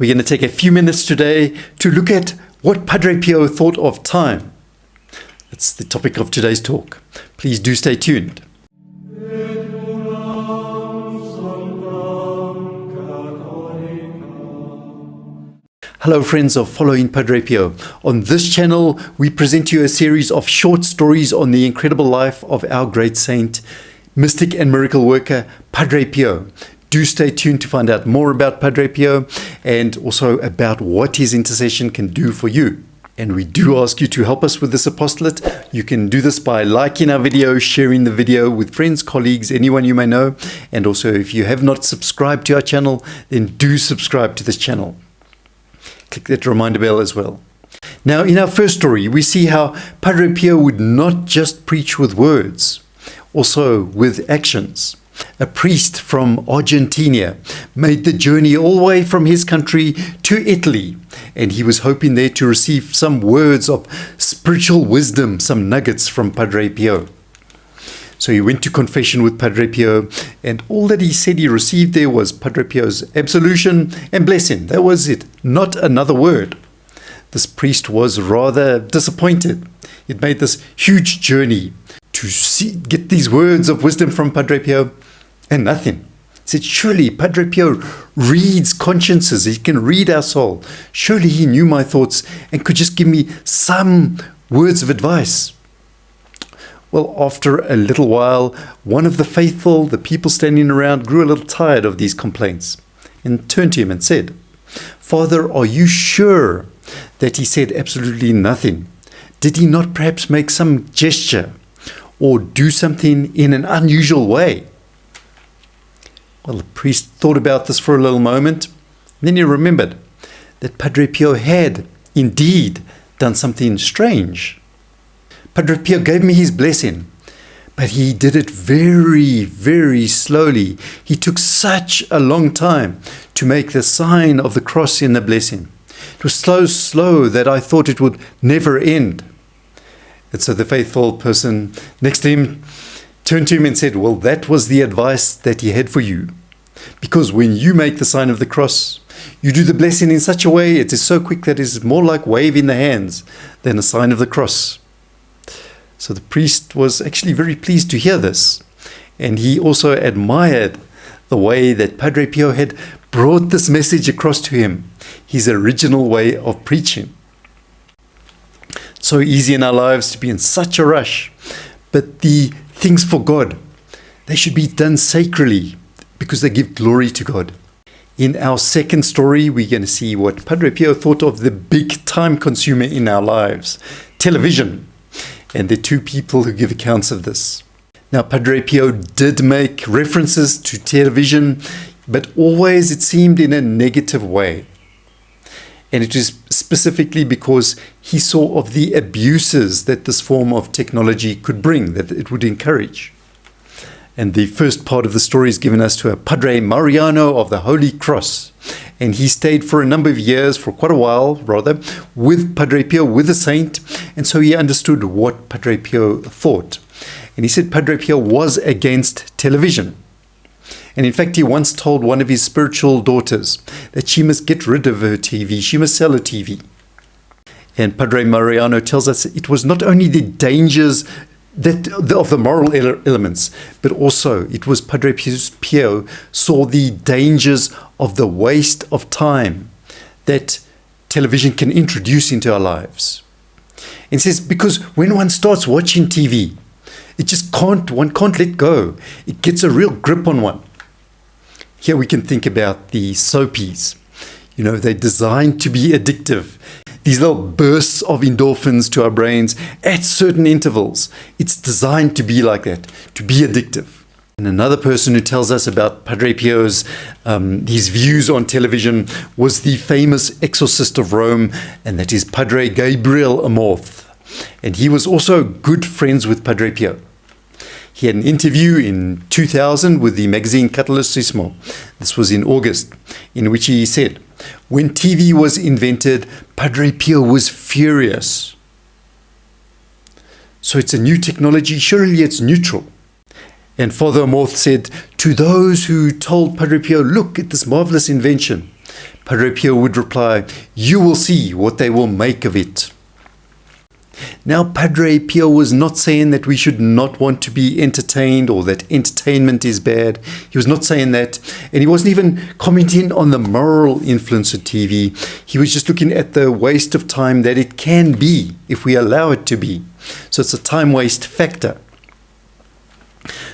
We're going to take a few minutes today to look at what Padre Pio thought of time. That's the topic of today's talk. Please do stay tuned. Hello friends of Following Padre Pio. On this channel, we present you a series of short stories on the incredible life of our great saint, mystic and miracle worker, Padre Pio. Do stay tuned to find out more about Padre Pio and also about what his intercession can do for you. And we do ask you to help us with this apostolate. You can do this by liking our video, sharing the video with friends, colleagues, anyone you may know. And also, if you have not subscribed to our channel, then do subscribe to this channel. Click that reminder bell as well. Now, in our first story, we see how Padre Pio would not just preach with words, also with actions. A priest from Argentina made the journey all the way from his country to Italy, and he was hoping there to receive some words of spiritual wisdom, some nuggets from Padre Pio. So he went to confession with Padre Pio, and all that he said he received there was Padre Pio's absolution and blessing. That was it, not another word. This priest was rather disappointed. He'd made this huge journey to get these words of wisdom from Padre Pio, and nothing. He said, surely Padre Pio reads consciences. He can read our soul. Surely he knew my thoughts and could just give me some words of advice. Well, after a little while, one of the faithful, the people standing around, grew a little tired of these complaints and turned to him and said, Father, are you sure that he said absolutely nothing? Did he not perhaps make some gesture or do something in an unusual way? Well, the priest thought about this for a little moment. Then he remembered that Padre Pio had indeed done something strange. Padre Pio gave me his blessing, but he did it very, very slowly. He took such a long time to make the sign of the cross in the blessing. It was so slow that I thought it would never end. And so the faithful person next to him turned to him and said, well, that was the advice that he had for you. Because when you make the sign of the cross, you do the blessing in such a way, it is so quick that it is more like waving the hands than a sign of the cross. So the priest was actually very pleased to hear this. And he also admired the way that Padre Pio had brought this message across to him, his original way of preaching. It's so easy in our lives to be in such a rush. But the things for God, they should be done sacredly because they give glory to God. In our second story, we're going to see what Padre Pio thought of the big time consumer in our lives, television. And the two people who give accounts of this. Now, Padre Pio did make references to television, but always it seemed in a negative way. And it is specifically because he saw of the abuses that this form of technology could bring, that it would encourage. And the first part of the story is given us to a Padre Mariano of the Holy Cross. And he stayed for a number of years, for quite a while rather, with Padre Pio, with the saint. And so he understood what Padre Pio thought. And he said Padre Pio was against television. And in fact, he once told one of his spiritual daughters that she must get rid of her TV. She must sell her TV. And Padre Mariano tells us it was not only the dangers of the moral elements, but also it was Padre Pio saw the dangers of the waste of time that television can introduce into our lives. And says because when one starts watching TV, it just one can't let go. It gets a real grip on one. Here we can think about the soapies. You know, they're designed to be addictive. These little bursts of endorphins to our brains at certain intervals. It's designed to be like that, to be addictive. And another person who tells us about Padre Pio's his views on television was the famous exorcist of Rome, and that is Padre Gabriel Amorth. And he was also good friends with Padre Pio. He had an interview in 2000 with the magazine Catolicismo. This was in August, in which he said, when TV was invented, Padre Pio was furious. So it's a new technology, surely it's neutral. And Father Amorth said, to those who told Padre Pio, look at this marvelous invention, Padre Pio would reply, "You will see what they will make of it." Now, Padre Pio was not saying that we should not want to be entertained or that entertainment is bad. He was not saying that. And he wasn't even commenting on the moral influence of TV. He was just looking at the waste of time that it can be if we allow it to be. So it's a time waste factor.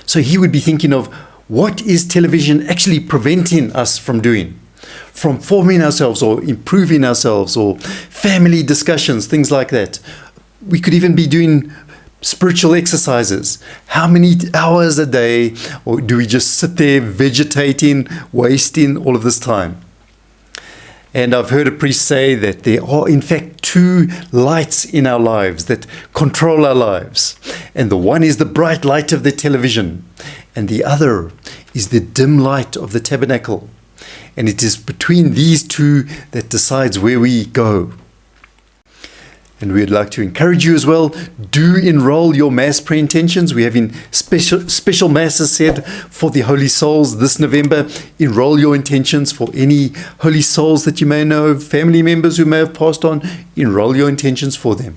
So he would be thinking of, what is television actually preventing us from doing? From forming ourselves or improving ourselves, or family discussions, things like that. We could even be doing spiritual exercises. How many hours a day, or do we just sit there vegetating, wasting all of this time? And I've heard a priest say that there are in fact two lights in our lives that control our lives. And the one is the bright light of the television, and the other is the dim light of the tabernacle. And it is between these two that decides where we go. And we'd like to encourage you as well, do enroll your Mass prayer intentions. We're having special Masses said for the Holy Souls this November. Enroll your intentions for any Holy Souls that you may know, family members who may have passed on. Enroll your intentions for them.